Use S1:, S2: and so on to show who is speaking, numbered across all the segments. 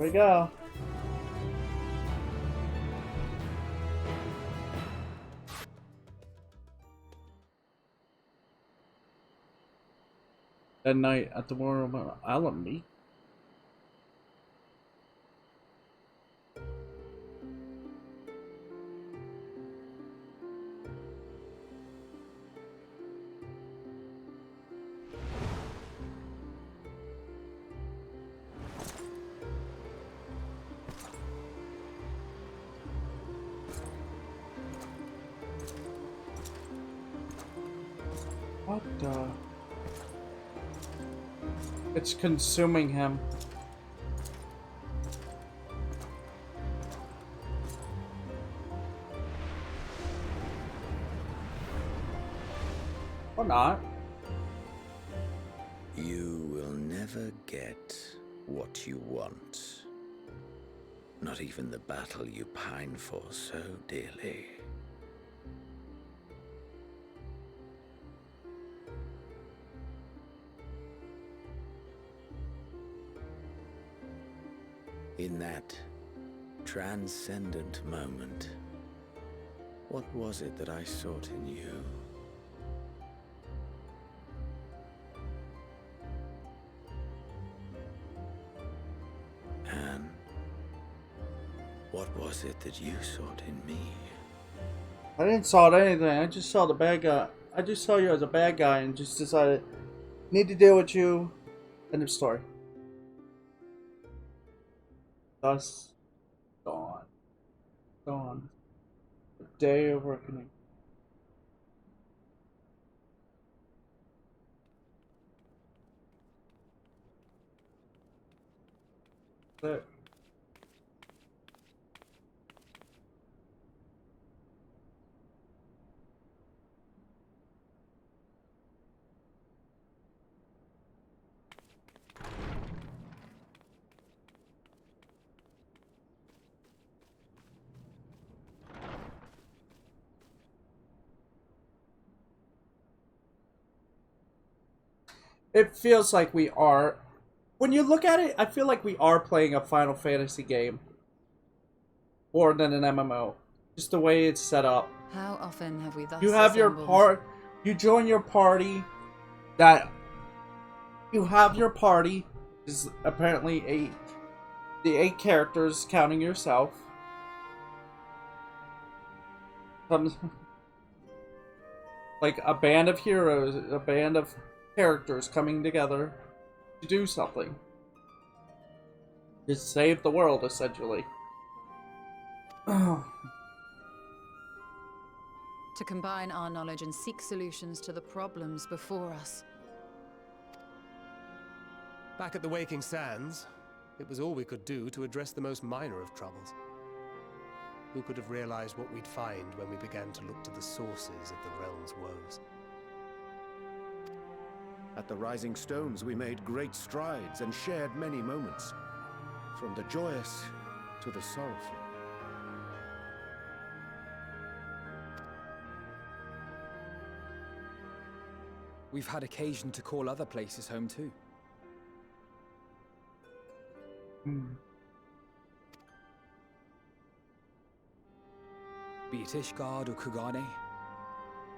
S1: Here we go. At night at the Memorial Alamy. What the? It's consuming him. Or not.
S2: You will never get what you want. Not even the battle you pine for so dearly. In that transcendent moment, what was it that I sought in you? And what was it that you sought in me?
S1: I didn't saw anything. I just saw the bad guy. I just saw you as a bad guy and just decided, need to deal with you. End of story. Thus, dawn. Dawn. The day of reckoning. There. It feels like we are. When you look at it, I feel like we are playing a Final Fantasy game. More than an MMO. Just the way it's set up.
S3: How often have we thus
S1: You have your
S3: assembled?
S1: you join your party that you have your party is apparently the 8 characters counting yourself. Like a band of heroes, a band of characters coming together to do something. To save the world, essentially.
S3: To combine our knowledge and seek solutions to the problems before us.
S4: Back at the Waking Sands, it was all we could do to address the most minor of troubles. Who could have realized what we'd find when we began to look to the sources of the realm's woes?
S5: At the Rising Stones, we made great strides and shared many moments, from the joyous to the sorrowful.
S6: We've had occasion to call other places home too. Be it Ishgard or Kugane,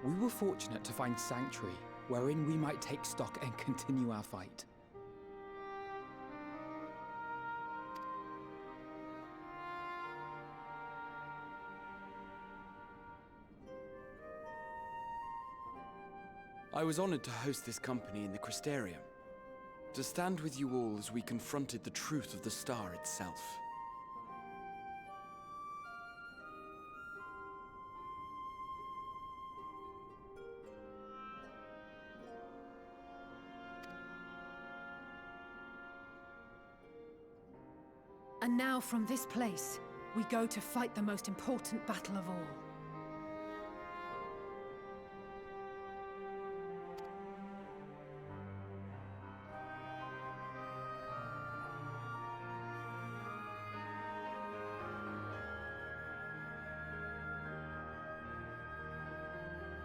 S6: we were fortunate to find sanctuary wherein we might take stock and continue our fight.
S7: I was honored to host this company in the Crystarium, to stand with you all as we confronted the truth of the star itself.
S8: And now from this place, we go to fight the most important battle of all.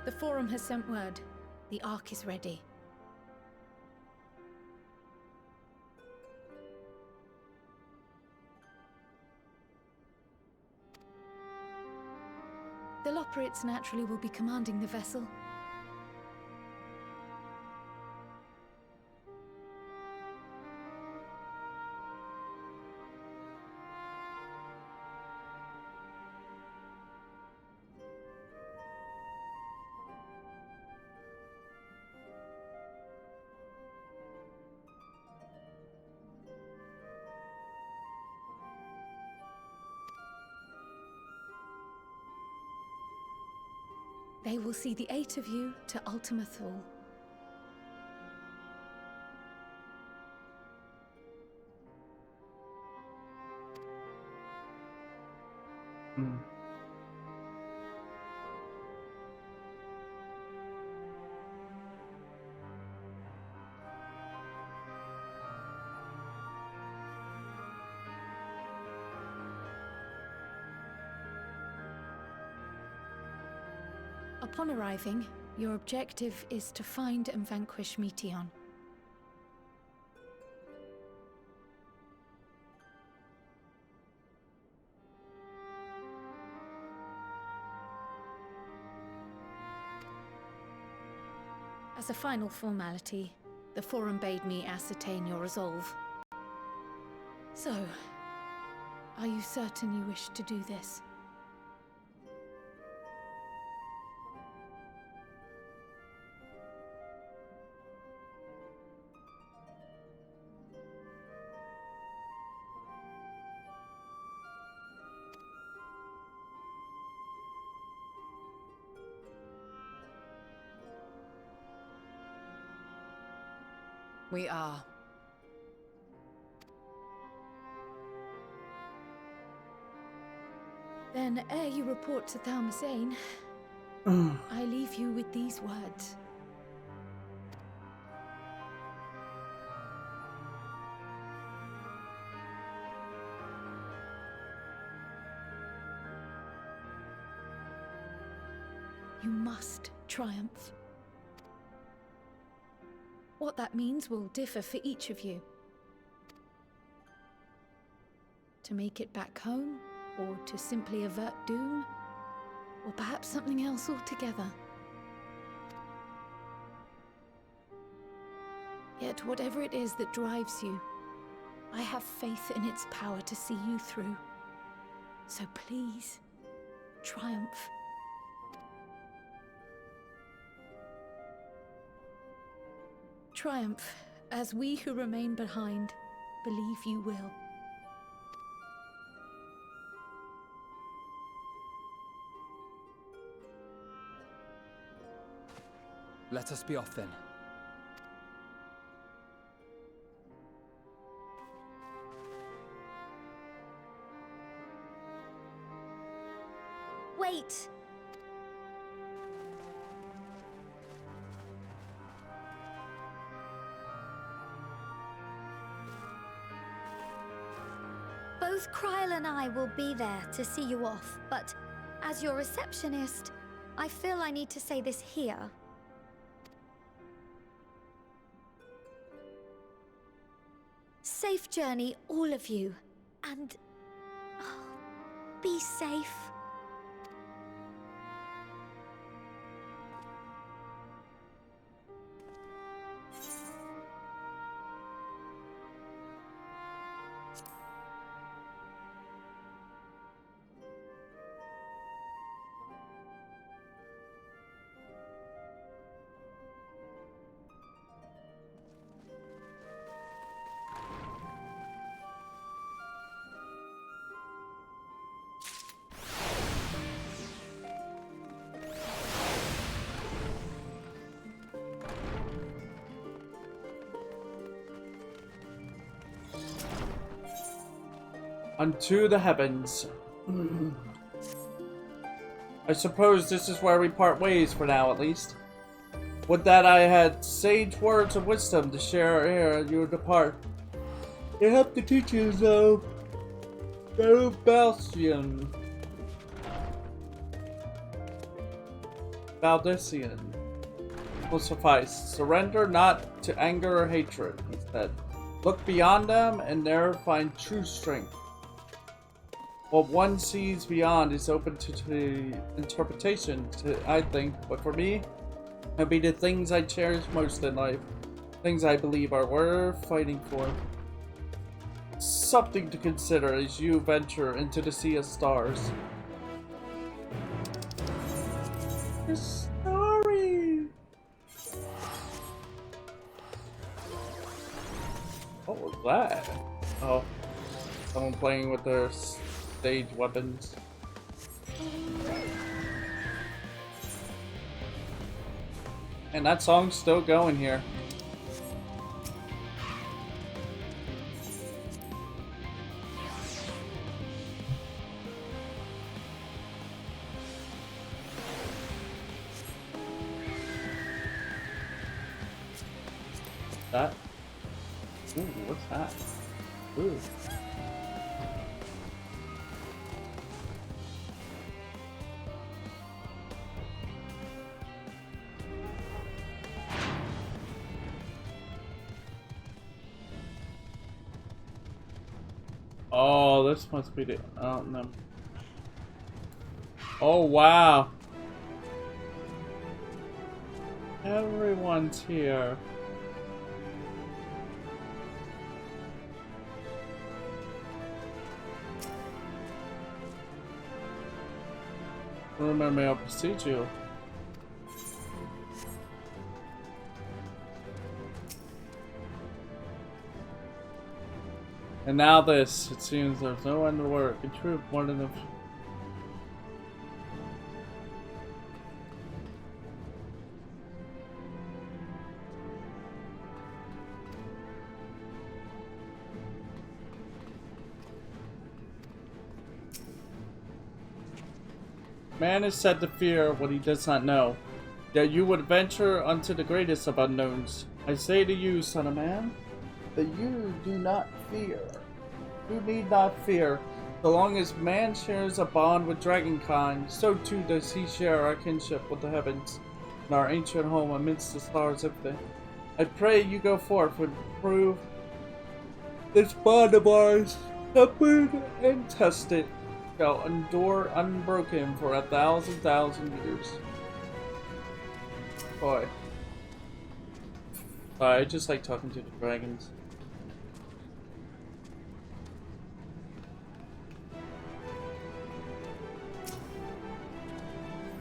S8: The Forum has sent word. The Ark is ready. The Loporrits naturally will be commanding the vessel. They will see the 8 of you to Ultima Thule. Upon arriving, your objective is to find and vanquish Meteion. As a final formality, the Forum bade me ascertain your resolve. So, are you certain you wish to do this?
S3: We are.
S8: Then, ere you report to Thalmasane, I leave you with these words. You must triumph. What that means will differ for each of you. To make it back home, or to simply avert doom, or perhaps something else altogether. Yet whatever it is that drives you, I have faith in its power to see you through. So please, triumph. Triumph, as we who remain behind believe you will.
S6: Let us be off then.
S9: Wait! Both Kryl and I will be there to see you off, but as your receptionist, I feel I need to say this here. Safe journey, all of you, and be safe.
S1: Unto the heavens. I suppose this is where we part ways for now, at least. Would that I had sage words of wisdom to share ere you depart. It helped the teachings of Balcian. Valdician will suffice. Surrender not to anger or hatred, he said. Look beyond them and there find true strength. what one sees beyond is open to interpretation, I think. But for me, it'll be the things I cherish most in life. Things I believe are worth fighting for. Something to consider as you venture into the sea of stars. The story! What was that? Oh, someone playing with their stage weapons. And that song's still going here. That? Ooh, what's that? Ooh. Oh, this must be the. Oh no. Oh wow. Everyone's here. Remember, I'll precede you. And now this. It seems there's no end to work. In truth, more than a... Man is said to fear what he does not know, yet you would venture unto the greatest of unknowns. I say to you, son of man, that you do not fear. You need not fear. So long as man shares a bond with dragonkind, so too does he share our kinship with the heavens, and our ancient home amidst the stars of the... I pray you go forth and prove this bond of ours, tempered and tested, shall endure unbroken for 1,000,000 years. Boy. I just like talking to the dragons.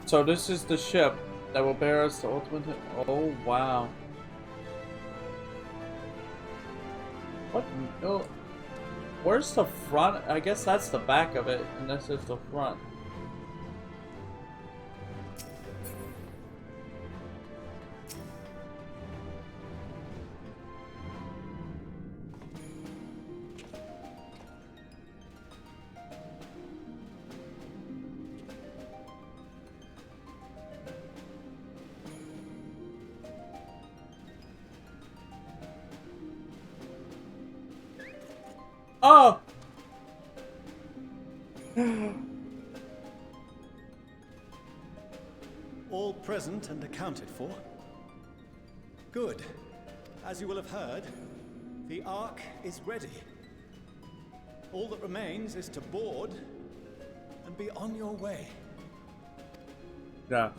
S1: So this is the ship that will bear us to ultimate... Oh, wow. What? No. Where's the front? I guess that's the back of it, and this is the front. Oh!
S10: All present and accounted for? Good. As you will have heard, the Ark is ready. All that remains is to board and be on your way.
S1: Yeah.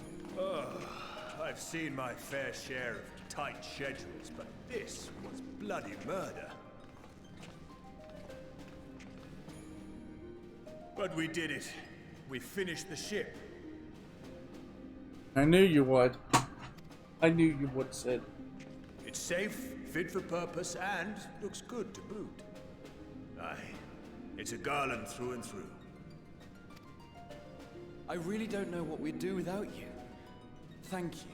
S11: I've seen my fair share of tight schedules, but this was bloody murder. But we did it. We finished the ship.
S1: I knew you would. I knew you would, Sid.
S11: It's safe, fit for purpose, and looks good to boot. Aye, it's a Garland through and through.
S7: I really don't know what we'd do without you. Thank you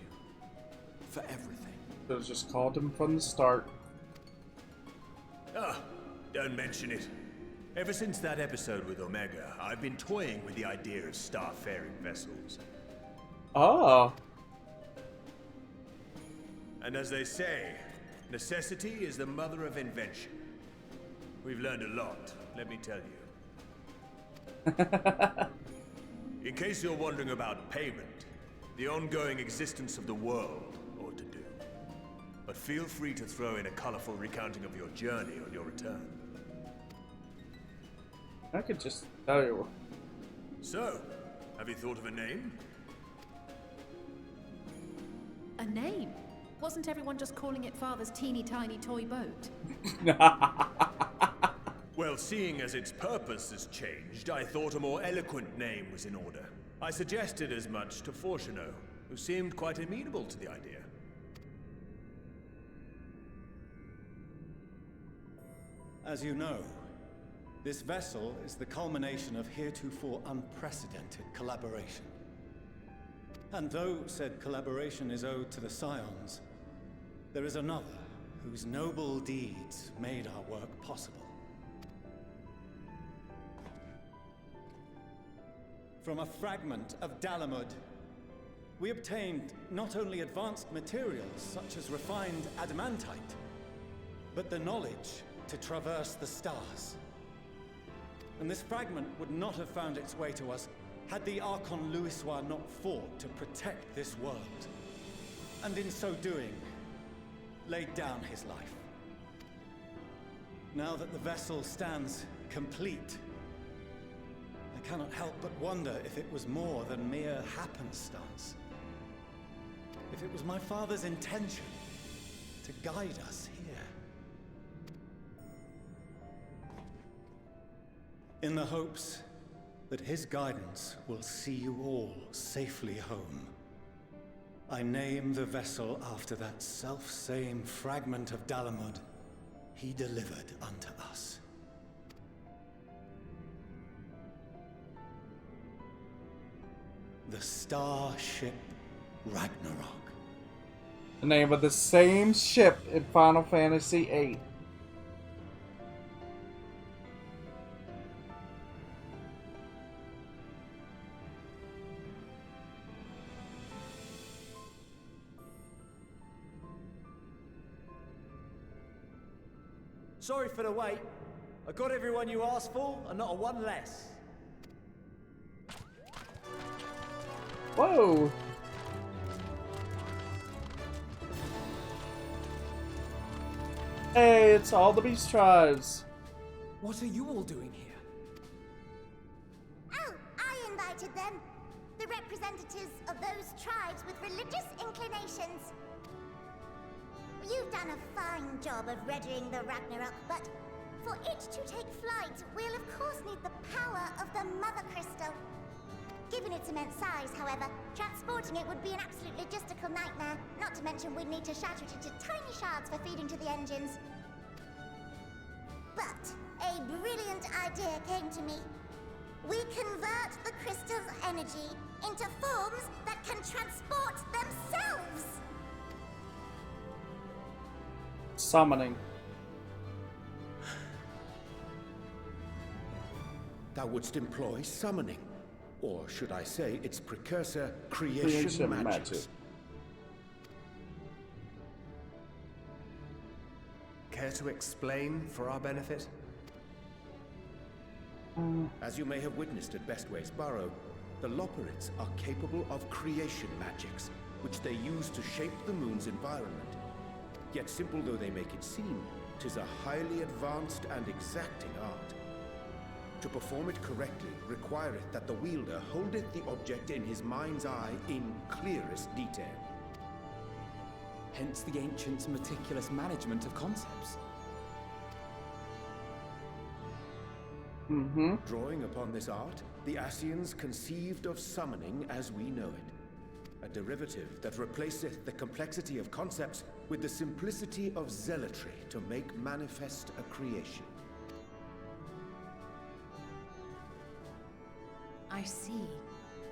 S7: for everything.
S1: Should have just called him from the start.
S11: Ah, don't mention it. Ever since that episode with Omega, I've been toying with the idea of star-faring vessels.
S1: Oh.
S11: And as they say, necessity is the mother of invention. We've learned a lot, let me tell you. In case you're wondering about payment, the ongoing existence of the world ought to do. But feel free to throw in a colorful recounting of your journey on your return.
S1: I could just tell you.
S11: So, have you thought of a name?
S12: A name? Wasn't everyone just calling it Father's teeny tiny toy boat?
S11: Well, seeing as its purpose has changed, I thought a more eloquent name was in order. I suggested as much to Fortuno, who seemed quite amenable to the idea.
S10: As you know, this vessel is the culmination of heretofore unprecedented collaboration. And though said collaboration is owed to the Scions, there is another whose noble deeds made our work possible. From a fragment of Dalamud, we obtained not only advanced materials such as refined adamantite, but the knowledge to traverse the stars. And this fragment would not have found its way to us had the Archon Louisoix not fought to protect this world, and in so doing, laid down his life. Now that the vessel stands complete, I cannot help but wonder if it was more than mere happenstance. If it was my father's intention to guide us here. In the hopes that his guidance will see you all safely home, I name the vessel after that self-same fragment of Dalamud he delivered unto us. The Starship Ragnarok.
S1: The name of the same ship in Final Fantasy VIII.
S13: Sorry for the wait. I got everyone you asked for, and not a one less.
S1: Whoa! Hey, it's all the beast tribes.
S6: What are you all doing here?
S14: Oh, I invited them. The representatives of those tribes with religious inclinations. You've done a fine job of readying the Ragnarok, but for it to take flight, we'll of course need the power of the Mother Crystal. Given its immense size, however, transporting it would be an absolute logistical nightmare, not to mention we'd need to shatter it into tiny shards for feeding to the engines. But a brilliant idea came to me. We convert the crystal's energy into forms that can transport themselves!
S1: Summoning.
S5: Thou wouldst employ summoning. Or should I say its precursor, creation magic.
S4: Care to explain for our benefit?
S5: As you may have witnessed at Bestway's Burrow, the Loporrits are capable of creation magics, which they use to shape the moon's environment. Yet simple though they make it seem, 'tis a highly advanced and exacting art. To perform it correctly requireth that the wielder holdeth the object in his mind's eye in clearest detail.
S6: Hence the ancients' meticulous management of concepts.
S5: Drawing upon this art, the Ascians conceived of summoning as we know it. A derivative that replaceth the complexity of concepts with the simplicity of zealotry to make manifest a creation.
S3: I see.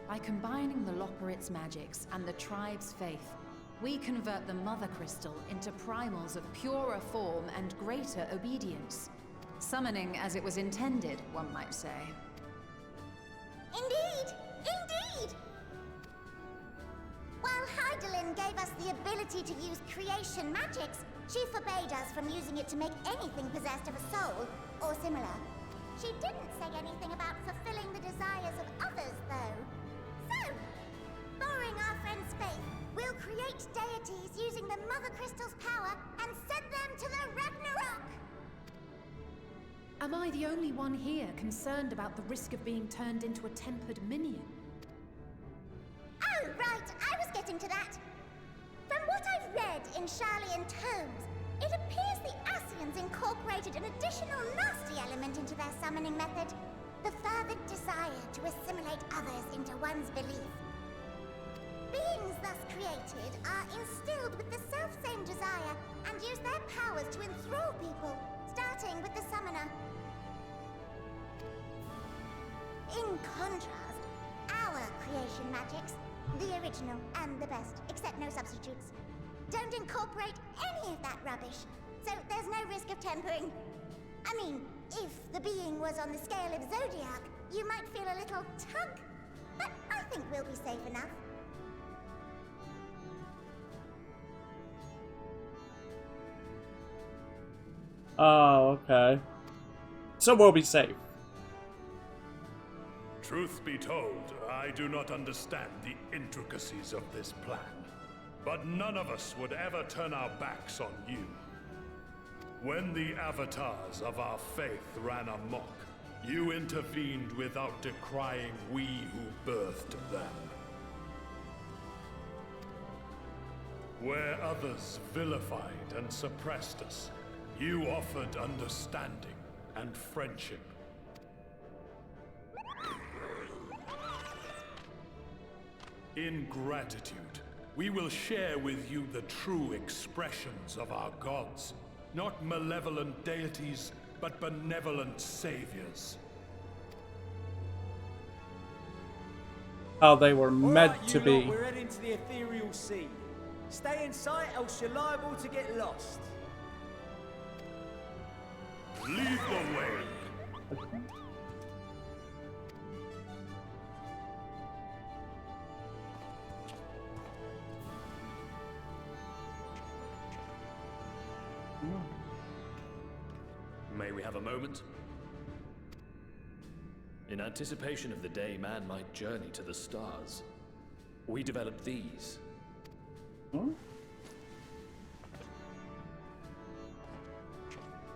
S3: By combining the Loporrit's magics and the tribe's faith, we convert the Mother Crystal into primals of purer form and greater obedience. Summoning as it was intended, one might say.
S14: Indeed! Indeed! While Heidelin gave us the ability to use creation magics, she forbade us from using it to make anything possessed of a soul, or similar. She didn't say anything about fulfilling the desires of others, though. So, borrowing our friend's faith, we'll create deities using the Mother Crystal's power and send them to the Ragnarok!
S12: Am I the only one here concerned about the risk of being turned into a tempered minion?
S14: Oh, right, I was getting to that. From what I've read in Sharlayan tomes, it appears the Ascians incorporated an additional nasty element into their summoning method. The fervent desire to assimilate others into one's belief. Beings thus created are instilled with the self-same desire and use their powers to enthrall people, starting with the summoner. In contrast, our creation magics, the original and the best, except no substitutes, don't incorporate any of that rubbish, so there's no risk of tempering. I mean, if the being was on the scale of Zodiac, you might feel a little tug, but I think we'll be safe enough.
S1: Oh, okay. So we'll be safe.
S11: Truth be told, I do not understand the intricacies of this plan. But none of us would ever turn our backs on you. When the avatars of our faith ran amok, you intervened without decrying we who birthed them. Where others vilified and suppressed us, you offered understanding and friendship. In gratitude, we will share with you the true expressions of our gods. Not malevolent deities, but benevolent saviors.
S1: How they were meant to be.
S13: We're heading to the ethereal sea. Stay in sight, else you're liable to get lost.
S11: Lead the way.
S15: May we have a moment? In anticipation of the day man might journey to the stars, we developed these.
S1: What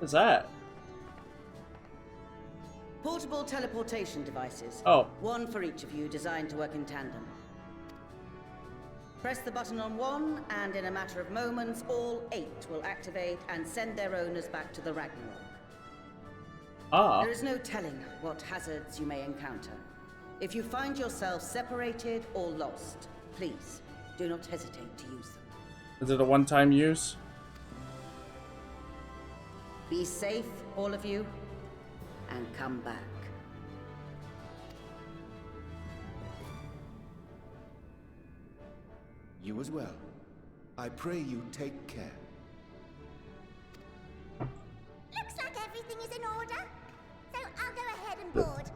S1: is that?
S16: Portable teleportation devices.
S1: Oh.
S16: One for each of you, designed to work in tandem. Press the button on one, and in a matter of moments, all 8 will activate and send their owners back to the Ragnarok.
S1: Ah.
S16: There is no telling what hazards you may encounter. If you find yourself separated or lost, please do not hesitate to use them.
S1: Is it a one-time use?
S16: Be safe, all of you, and come back.
S5: You as well. I pray you take care.
S14: Looks like everything is in order, so I'll go ahead and board.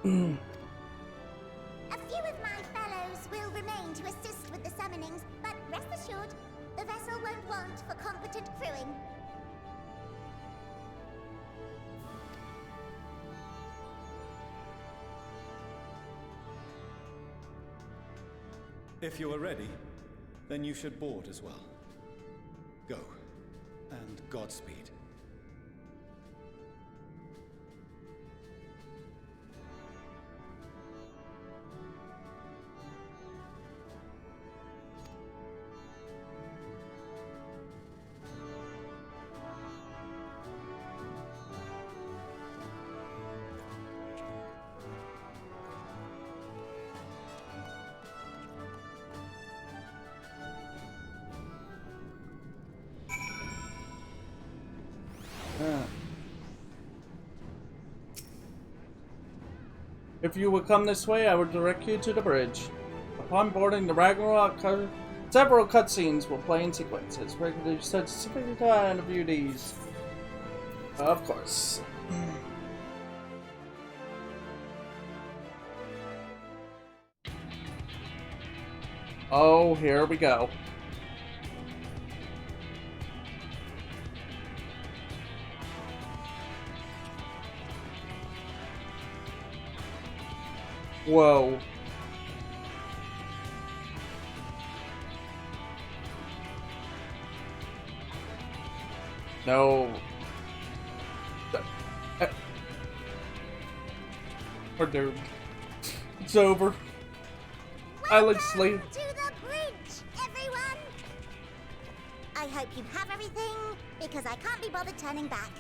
S14: A few of my fellows will remain to assist with the summonings, but rest assured, the vessel won't want for competent crewing.
S10: If you are ready, then you should board as well. Go, and Godspeed.
S1: If you would come this way, I would direct you to the bridge. Upon boarding the Ragnarok, several cutscenes will play in sequences. Regularly set specific time to view these. Of course. Oh, here we go. Whoa. No. We're doomed. It's over. Island sleep.
S14: To the bridge, everyone! I hope you have everything, because I can't be bothered turning back.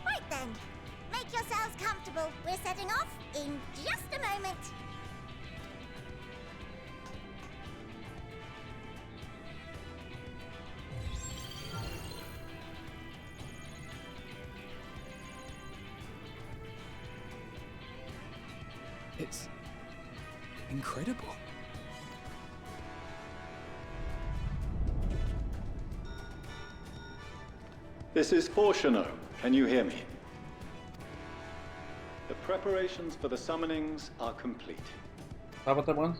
S14: Right then, make yourselves comfortable. We're setting off in just a moment.
S6: It's incredible.
S10: This is Fortuno. Can you hear me? The preparations for the summonings are complete.
S1: How about that one?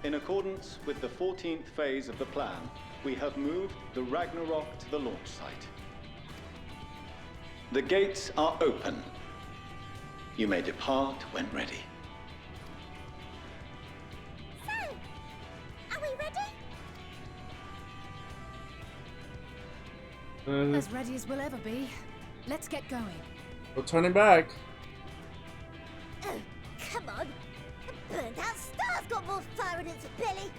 S10: In accordance with the 14th phase of the plan, we have moved the Ragnarok to the launch site. The gates are open. You may depart when ready.
S14: So, are we ready?
S12: As ready as we'll ever be. Let's get going.
S1: We're turning back.
S14: Oh, come on. The burnt-out star's got more fire in its belly.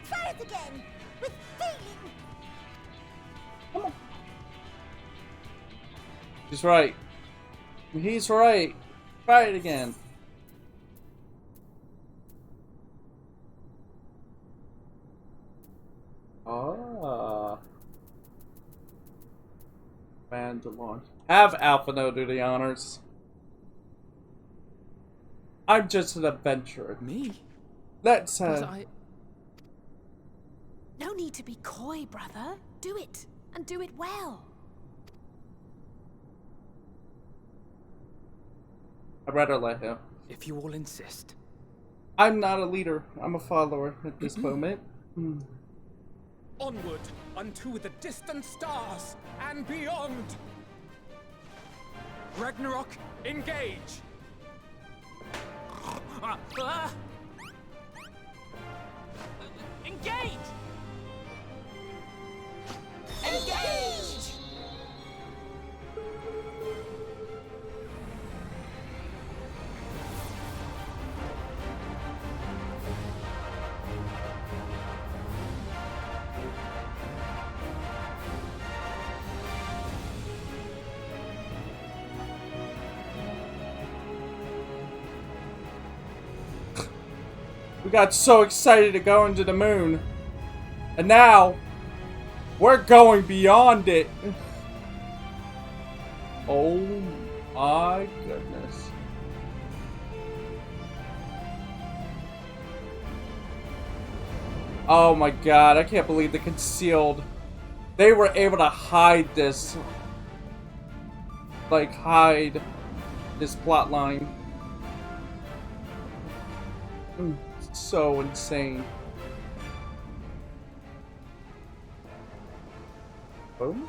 S14: Try it again, with feeling.
S1: Come on. He's right. He's right. Try it again. Ah. Man to launch. Have Alphino do the honors. I'm just an adventurer.
S6: Me?
S1: Let's
S12: No need to be coy, brother. Do it, and do it well.
S1: I'd rather let him.
S6: If you all insist.
S1: I'm not a leader. I'm a follower at this moment.
S6: Onward unto the distant stars and beyond. Ragnarok, engage. Engage!
S14: Engage!
S1: We got so excited to go into the moon. And now, we're going beyond it. Oh my goodness. Oh my god, I can't believe the concealed. They were able to hide this. Like, hide this plot line. So insane. Boom.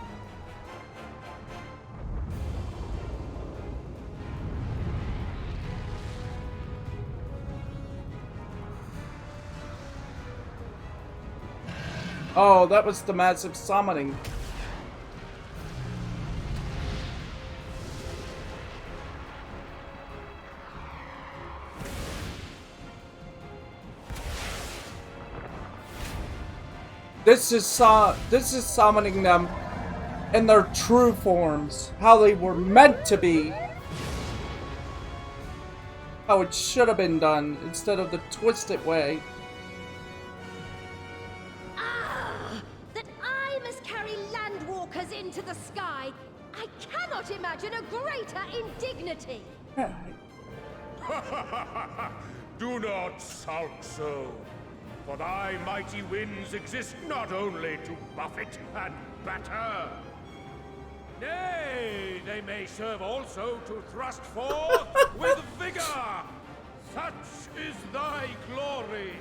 S1: Oh, that was the massive summoning. This is summoning them in their true forms, how they were meant to be. How it should have been done, instead of the twisted way.
S17: Ah! That I must carry landwalkers into the sky! I cannot imagine a greater indignity!
S11: Do not sulk so. For thy mighty winds exist not only to buffet and batter. Nay, they may serve also to thrust forth with vigor. Such is thy glory,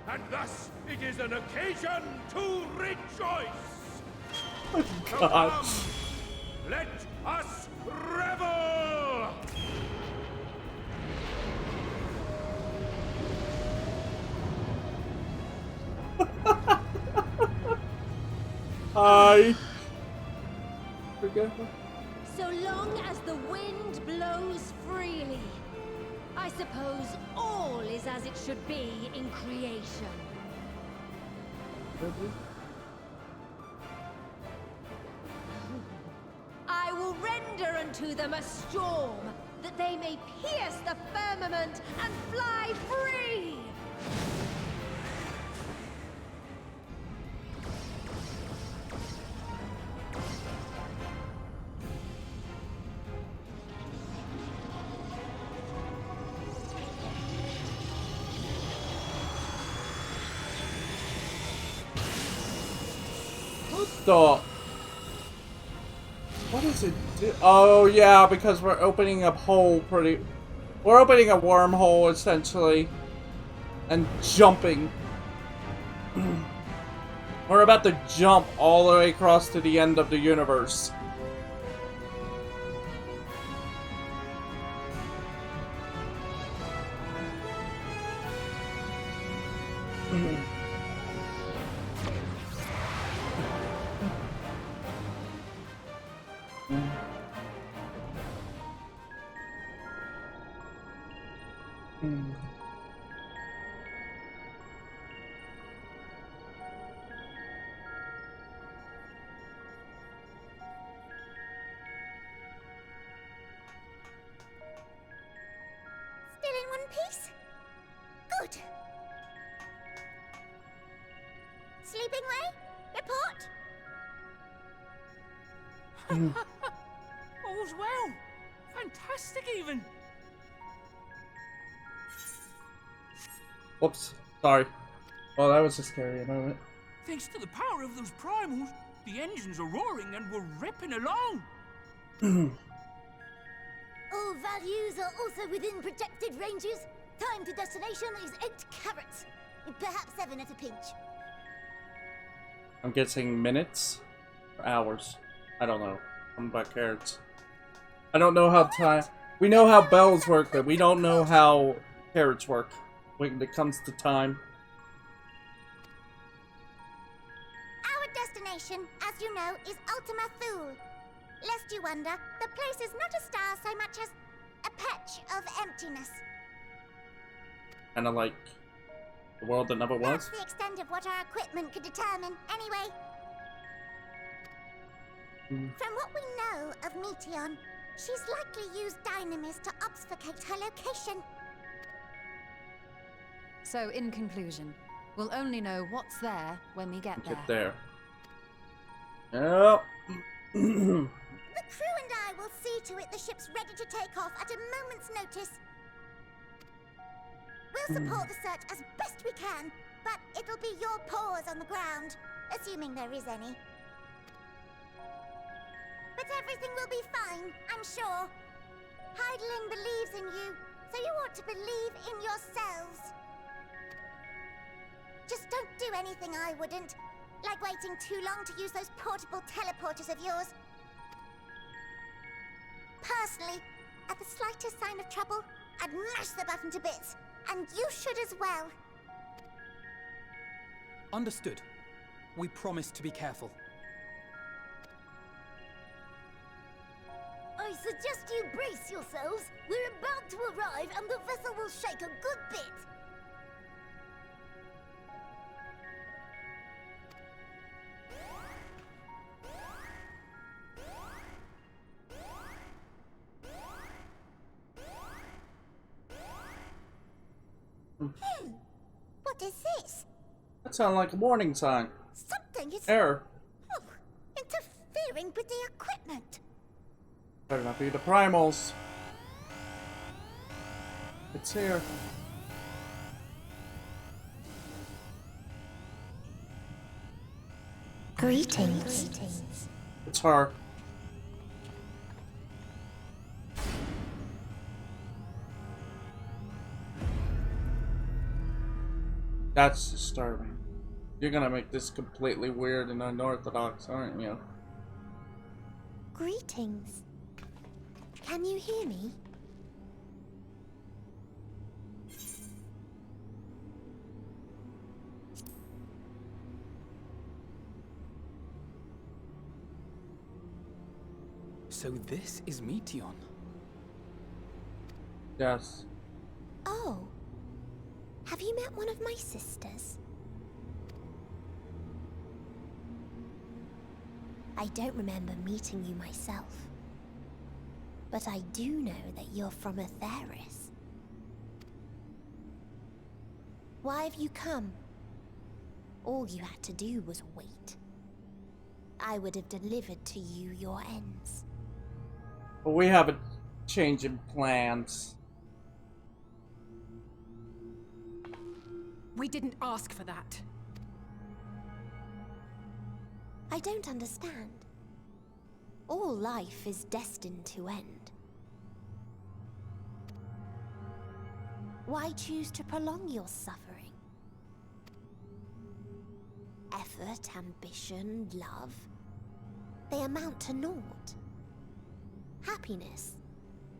S11: and thus it is an occasion to rejoice.
S1: God.
S11: Let us revel!
S1: Hi.
S17: So long as the wind blows freely, I suppose all is as it should be in creation. I will render unto them a storm, that they may pierce the firmament and fly free!
S1: What does it do? Oh yeah, because we're opening up we're opening a wormhole essentially and jumping. We're about to jump all the way across to the end of the universe.
S14: Still in one piece? Good. Sleeping way? Report?
S18: All's well. Fantastic, even.
S1: Whoops. Sorry. Well, that was a scary moment.
S18: Thanks to the power of those primals, the engines are roaring and we're ripping along.
S14: All values are also within projected ranges. Time to destination is 8 carats. Perhaps 7 at a pinch.
S1: I'm guessing minutes or hours. I don't know. I'm about carrots. I don't know how time. We know how bells work, but we don't know how carrots work when it comes to time.
S14: Our destination, as you know, is Ultima Thule. Lest you wonder, the place is not a star so much as a patch of emptiness.
S1: Kinda like the world that never was.
S14: That's the extent of what our equipment could determine, anyway. From what we know of Meteon, she's likely used dynamis to obfuscate her location.
S3: So, in conclusion, we'll only know what's there when we get there.
S1: Yep.
S14: The crew and I will see to it the ship's ready to take off at a moment's notice. We'll support the search as best we can, but it'll be your paws on the ground, assuming there is any. But everything will be fine, I'm sure. Heidelin believes in you, so you ought to believe in yourselves. Just don't do anything I wouldn't, like waiting too long to use those portable teleporters of yours. Personally, at the slightest sign of trouble, I'd mash the button to bits, and you should as well.
S6: Understood. We promise to be careful.
S14: I suggest you brace yourselves. We're about to arrive, and the vessel will shake a good bit. What is this?
S1: That sounds like a warning sign.
S14: Something is...
S1: Error.
S14: Oh, interfering with the equipment.
S1: Better not be the primals. It's here.
S14: Greetings.
S1: It's her. That's disturbing. You're gonna make this completely weird and unorthodox, aren't you?
S14: Greetings. Can you hear me?
S6: So this is Meteon.
S1: Yes.
S14: Oh. Have you met one of my sisters? I don't remember meeting you myself. But I do know that you're from Atheris. Why have you come? All you had to do was wait. I would have delivered to you your ends.
S1: But we have a change in plans.
S12: We didn't ask for that.
S14: I don't understand. All life is destined to end. Why choose to prolong your suffering? Effort, ambition, love, they amount to naught. Happiness,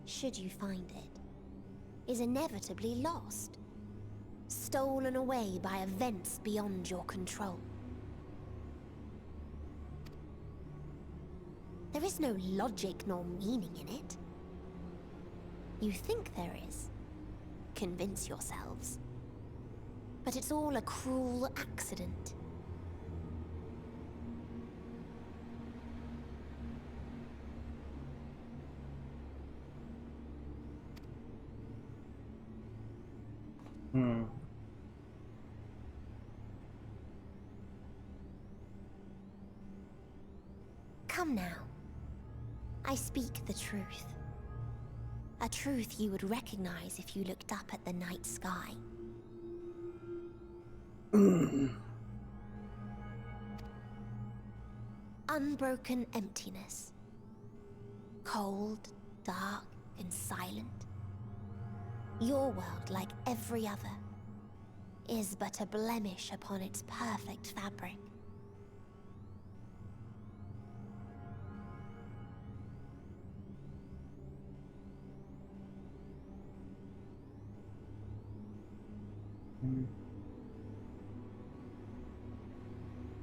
S14: should you find it, is inevitably lost. Stolen away by events beyond your control. There is no logic nor meaning in it. You think there is. Convince yourselves. But it's all a cruel accident. Come now. I speak the truth. A truth you would recognize if you looked up at the night sky. Unbroken emptiness. Cold, dark, and silent. Your world, like every other, is but a blemish upon its perfect fabric.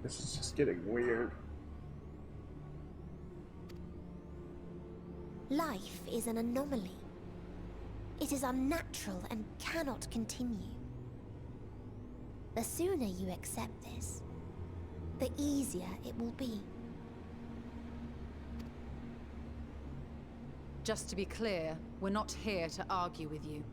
S1: This is just getting weird.
S14: Life is an anomaly. It is unnatural and cannot continue. The sooner you accept this, the easier it will be.
S3: Just to be clear, we're not here to argue with you.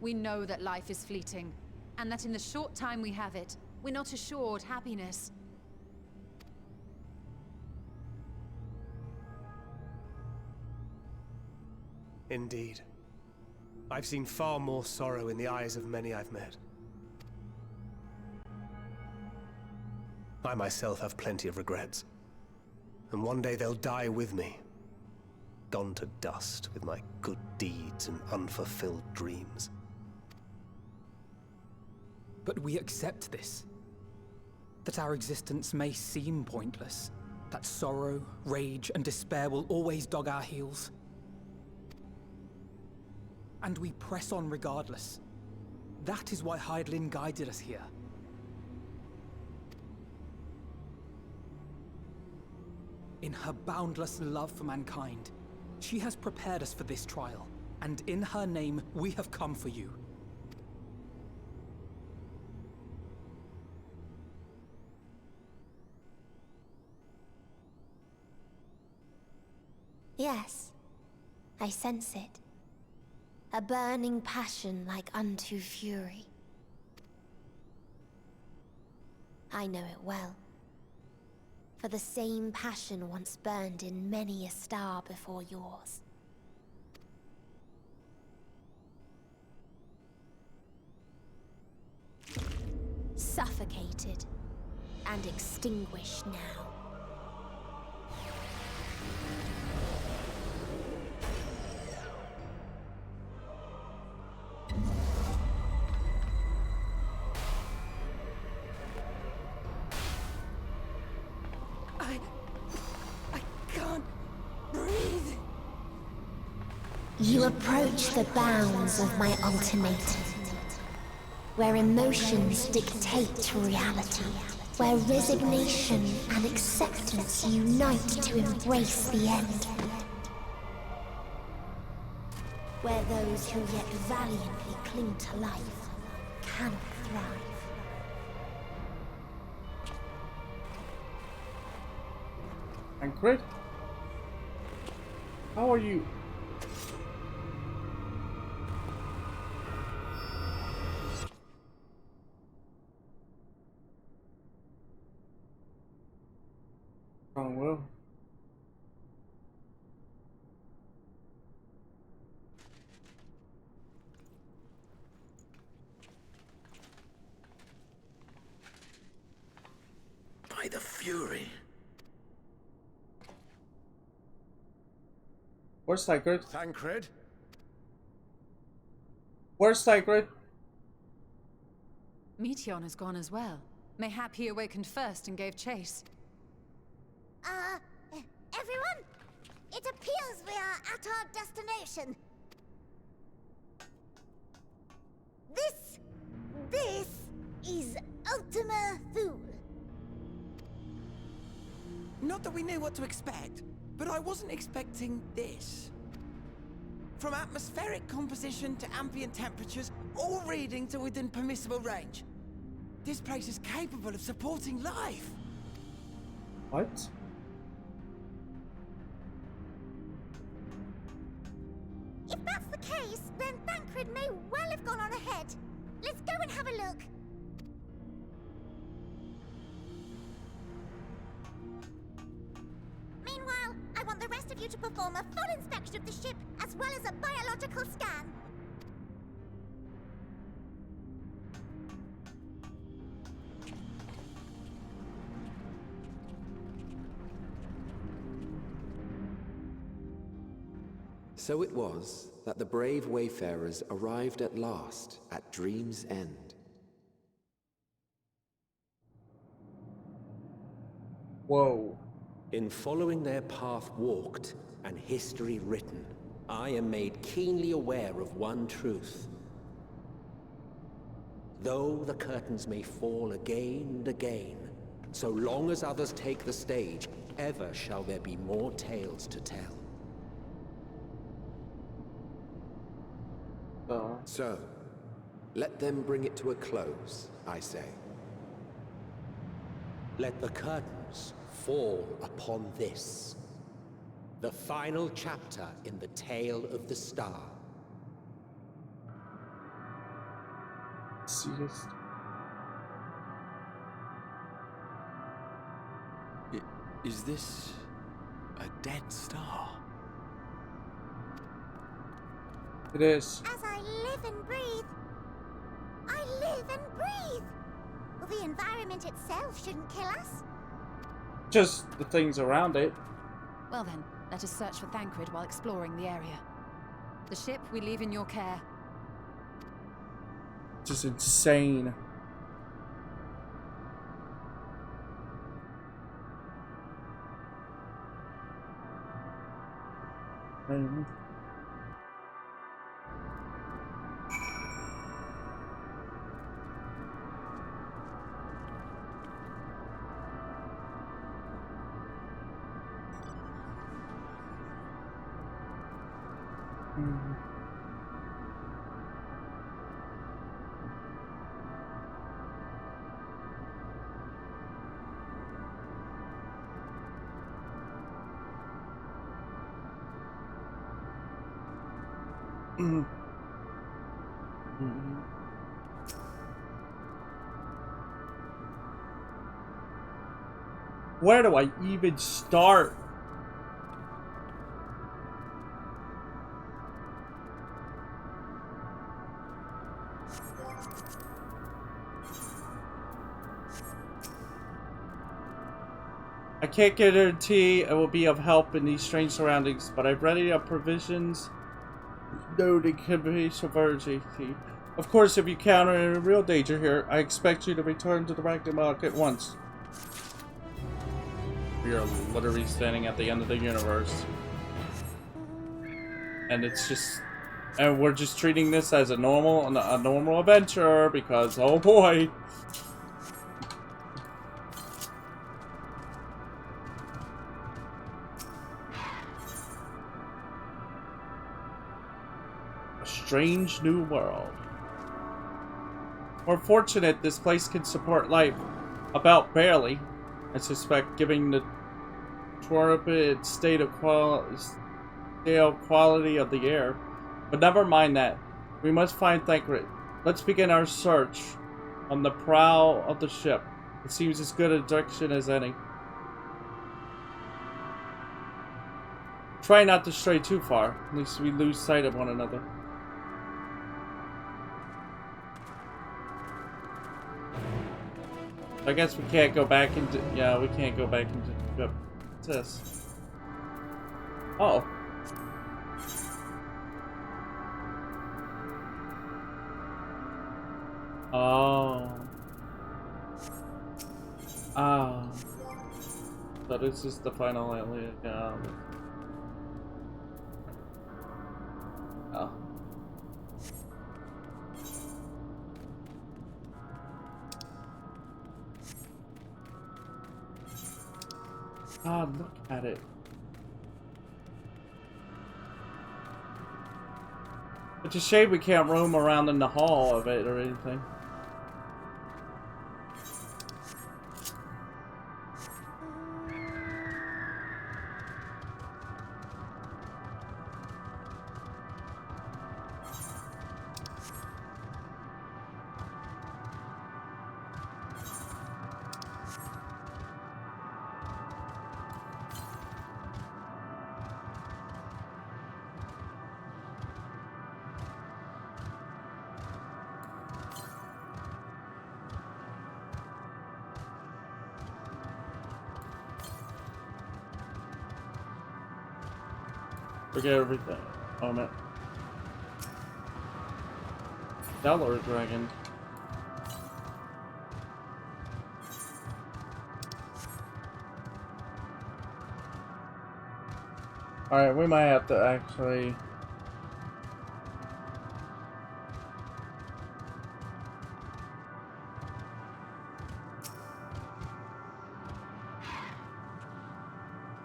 S3: We know that life is fleeting, and that in the short time we have it, we're not assured happiness.
S4: Indeed. I've seen far more sorrow in the eyes of many I've met. I myself have plenty of regrets. And one day they'll die with me. Gone to dust with my good deeds and unfulfilled dreams.
S6: But we accept this. That our existence may seem pointless. That sorrow, rage, and despair will always dog our heels. And we press on regardless. That is why Hydaelyn guided us here. In her boundless love for mankind, she has prepared us for this trial. And in her name, we have come for you.
S14: Yes, I sense it. A burning passion like unto fury. I know it well. For the same passion once burned in many a star before yours. Suffocated and extinguished now. You approach the bounds of my ultimatum, where emotions dictate reality, where resignation and acceptance unite to embrace the end, where those who yet valiantly cling to life cannot thrive.
S1: Tancred? How are you? Oh well.
S2: By the Fury.
S1: Where's Tancred?
S4: Tancred?
S1: Where's Tancred?
S3: Meteon has gone as well. Mayhap he awakened first and gave chase.
S14: Everyone? It appears we are at our destination. This is Ultima Thule.
S19: Not that we knew what to expect, but I wasn't expecting this. From atmospheric composition to ambient temperatures, all reading to within permissible range. This place is capable of supporting life.
S1: What?
S14: If that's the case, then Tancred may well have gone on ahead. Let's go and have a look. Meanwhile, I want the rest of you to perform a full inspection of the ship, as well as a biological scan.
S20: So it was that the brave wayfarers arrived at last at Dream's End.
S1: Whoa.
S21: In following their path walked and history written, I am made keenly aware of one truth. Though the curtains may fall again and again, so long as others take the stage, ever shall there be more tales to tell.
S20: So, let them bring it to a close, I say.
S21: Let the curtains fall upon this, the final chapter in the tale of the star.
S1: Serious?
S7: Is this a dead star?
S1: It is.
S14: As I live and breathe. I live and breathe. Well, the environment itself shouldn't kill us.
S1: Just the things around it.
S3: Well then, let us search for Tancred while exploring the area. The ship we leave in your care.
S1: Just insane. Where do I even start? I can't guarantee I will be of help in these strange surroundings, but I've readied up provisions known in case of urgency. Of course, if you counter any real danger here, I expect you to return to the Ragnarok at once. We are literally standing at the end of the universe. And it's just, and we're just treating this as a normal adventure because, oh boy. A strange new world. We're fortunate this place can support life. About barely, I suspect, given the torpid stale quality of the air. But never mind that. We must find Thancred. Let's begin our search on the prow of the ship. It seems as good a direction as any. Try not to stray too far, at least we lose sight of one another. I guess we can't go back into... Yeah, we can't go back into... What's this? Oh. Oh. Ah. So this is the final area. Oh. God, look at it. It's a shame we can't roam around in the hall of it or anything. Forget everything. Oh man. Stellar Dragon. Alright, we might have to actually...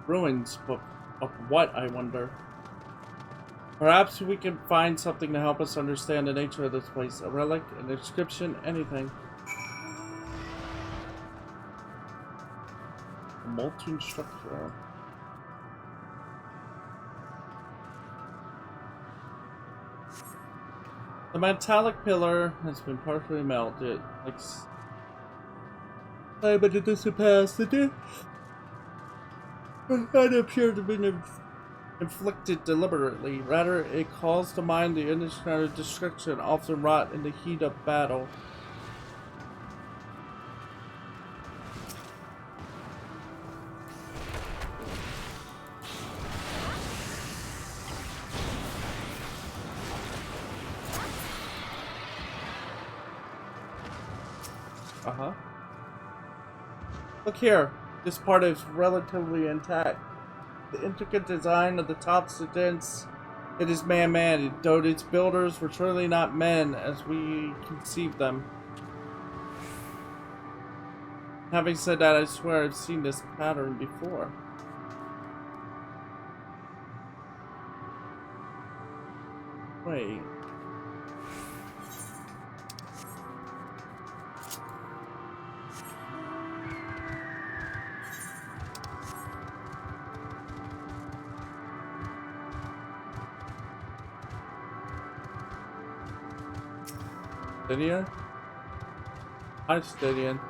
S1: Ruins, but of what, I wonder? Perhaps we can find something to help us understand the nature of this place. A relic, an inscription, anything. A molten structure. The metallic pillar has been partially melted. But it doesn't pass the day. It doesn't appear to have been inflicted deliberately. Rather, it calls to mind the indiscriminate destruction often wrought in the heat of battle. Look here. This part is relatively intact. The intricate design of the top suggests it is man-made, though its builders were truly not men as we conceive them. Having said that, I swear I've seen this pattern before. Wait. Stadion? Hi, Stadion.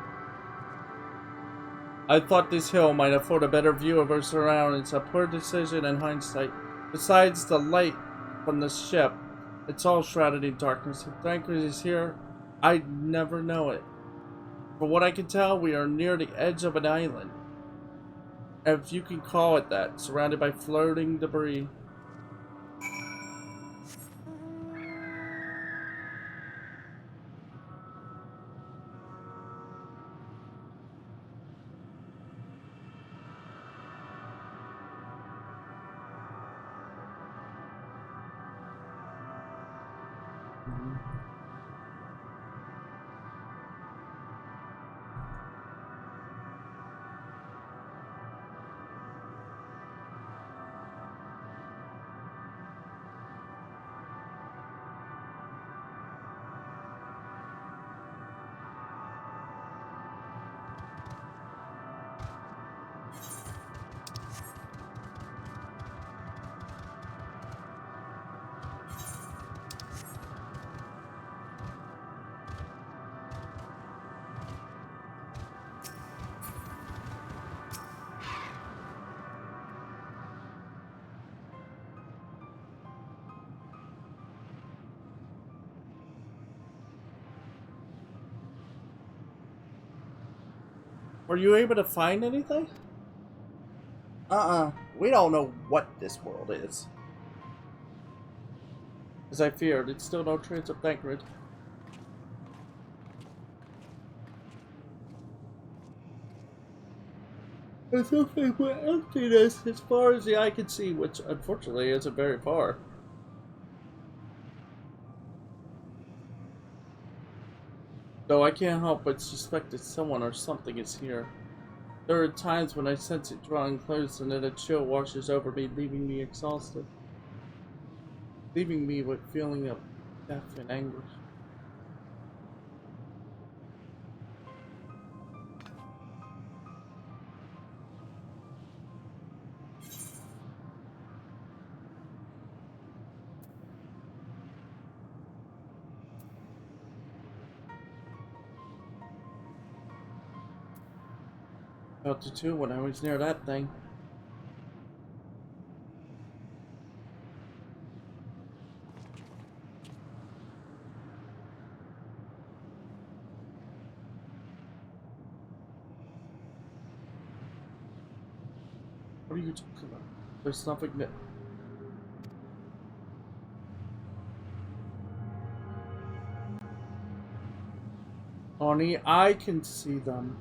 S1: I thought this hill might afford a better view of our surroundings. A poor decision in hindsight. Besides the light from the ship, it's all shrouded in darkness. If Thancred is here, I'd never know it. From what I can tell, we are near the edge of an island. If you can call it that, surrounded by floating debris. Were you able to find anything? We don't know what this world is. As I feared, it's still no trace of Thancred. It's nothing but emptiness as far as the eye can see, which unfortunately isn't very far. Though I can't help but suspect that someone or something is here. There are times when I sense it drawing close and then a chill washes over me, leaving me exhausted. Leaving me with a feeling of death and anguish. Felt it too when I was near that thing. What are you talking about? There's nothing that... Only I can see them.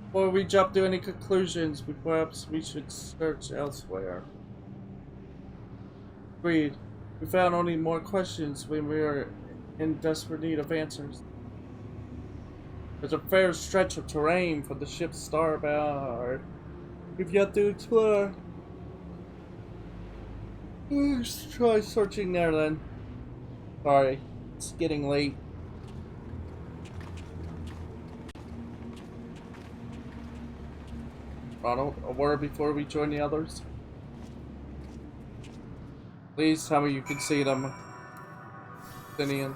S1: Before we jump to any conclusions, perhaps we should search elsewhere. Agreed. We found only more questions when we were in desperate need of answers. There's a fair stretch of terrain from the ship's starboard we've yet to explore. Let's try searching there then. Sorry, it's getting late. Ronald, a word before we join the others? Please tell me you can see them. Finian.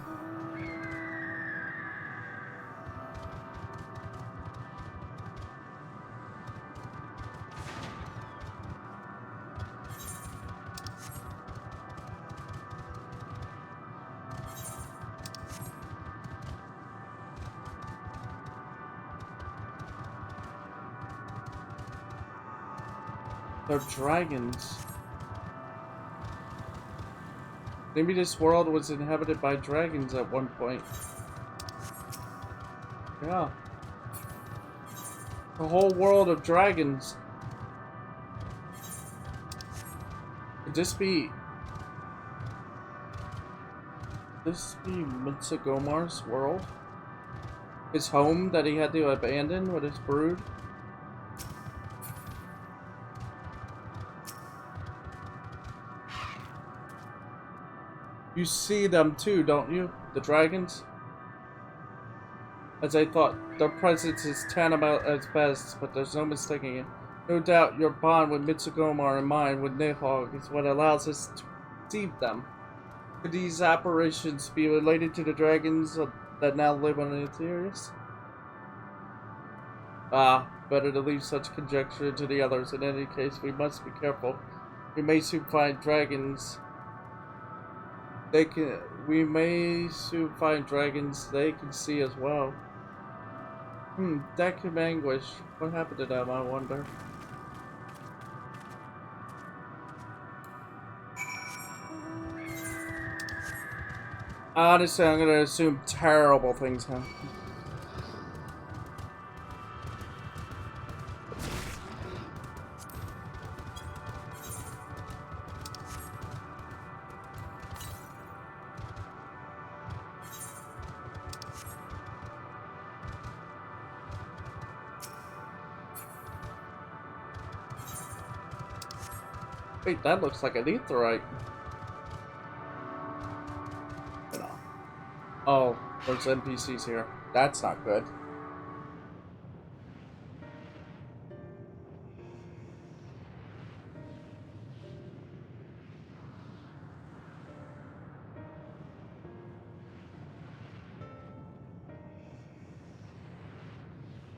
S1: They're dragons. Maybe this world was inhabited by dragons at one point. Yeah. A whole world of dragons. Could this be Mitsugomar's world? His home that he had to abandon with his brood? You see them too, don't you? The dragons? As I thought, their presence is tantamount at best, but there's no mistaking it. No doubt your bond with Mitsugomar and mine with Nihog is what allows us to perceive them. Could these apparitions be related to the dragons that now live on Ethereus? Better to leave such conjecture to the others. In any case, we must be careful. We may soon find dragons. We may soon find dragons they can see as well. Deck of Anguish. What happened to them, I wonder? Honestly, I'm gonna assume terrible things happen. Wait, that looks like an aetheryte. Oh, there's NPCs here. That's not good.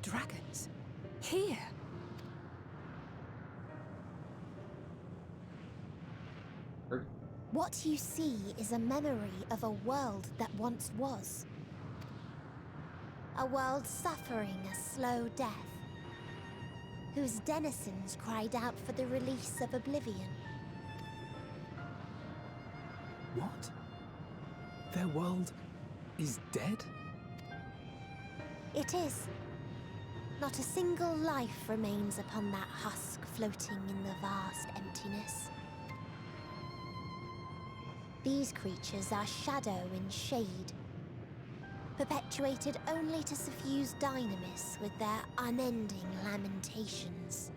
S12: Dragons? Here?
S14: What you see is a memory of a world that once was. A world suffering a slow death, whose denizens cried out for the release of oblivion.
S6: What? Their world is dead?
S14: It is. Not a single life remains upon that husk floating in the vast emptiness. These creatures are shadow and shade, perpetuated only to suffuse dynamis with their unending lamentations.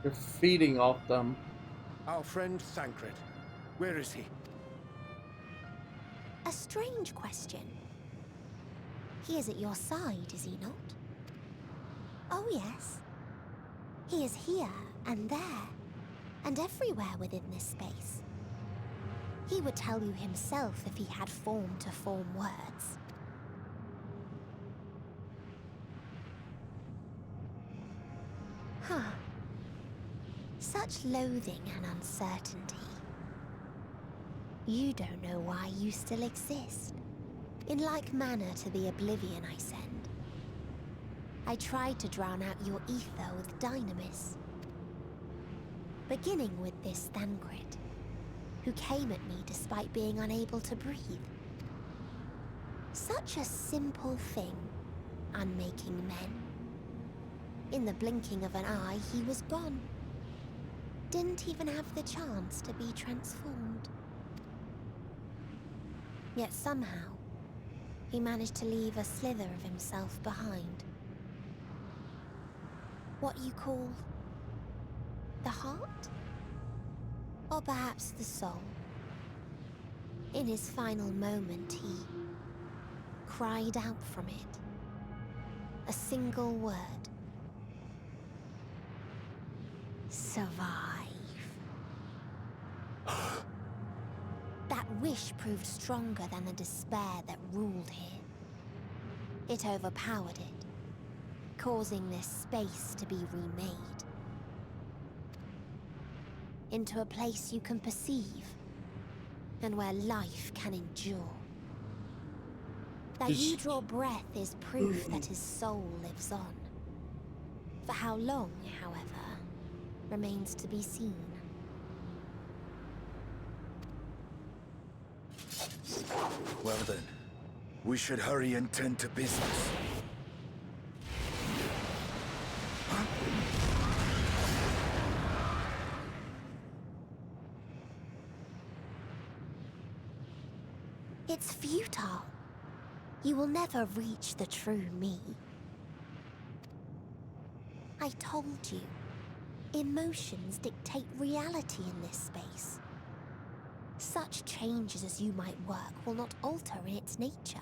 S1: You're feeding off them.
S5: Our friend Thancred. Where is he?
S14: A strange question. He is at your side, is he not? Oh yes. He is here and there, and everywhere within this space. He would tell you himself if he had form to form words. Huh. Such loathing and uncertainty. You don't know why you still exist. In like manner to the oblivion I send. I tried to drown out your ether with dynamis. Beginning with this Thancred, who came at me despite being unable to breathe. Such a simple thing, unmaking men. In the blinking of an eye, he was gone. Didn't even have the chance to be transformed. Yet somehow, he managed to leave a slither of himself behind. What you call the heart? Or perhaps the soul. In his final moment, he cried out from it. A single word. Survive. That wish proved stronger than the despair that ruled here. It overpowered it, causing this space to be remade. Into a place you can perceive, and where life can endure. That you draw breath is proof that his soul lives on. For how long, however, remains to be seen.
S2: Well then, we should hurry and tend to business.
S14: It's futile. You will never reach the true me. I told you, emotions dictate reality in this space. Such changes as you might work will not alter in its nature.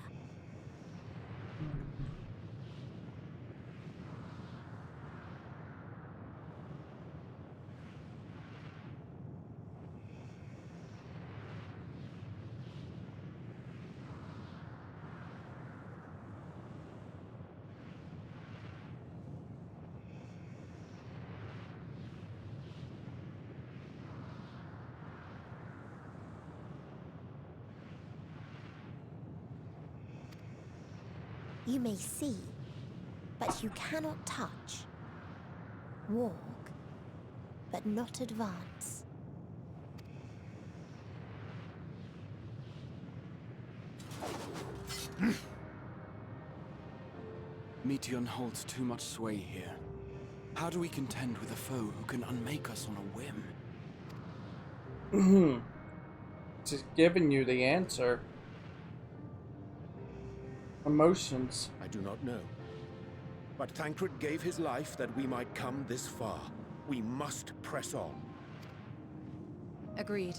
S14: You may see, but you cannot touch. Walk, but not advance.
S7: Meteon holds too much sway here. How do we contend with a foe who can unmake us on a whim?
S1: Just giving you the answer. Emotions.
S5: I do not know. But Thancred gave his life that we might come this far. We must press on.
S3: Agreed.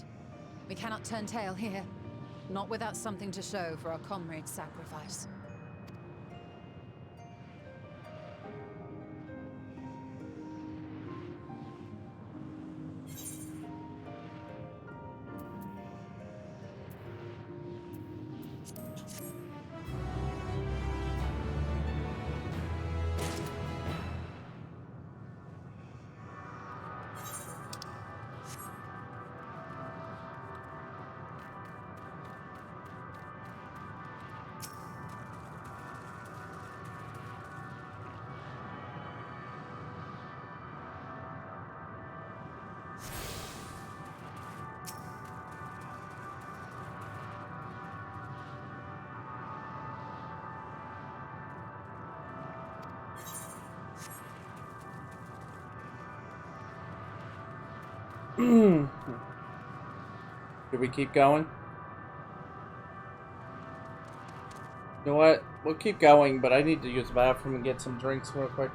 S3: We cannot turn tail here. Not without something to show for our comrade's sacrifice.
S1: Do we keep going? You know what? We'll keep going, but I need to use the bathroom and get some drinks real quick.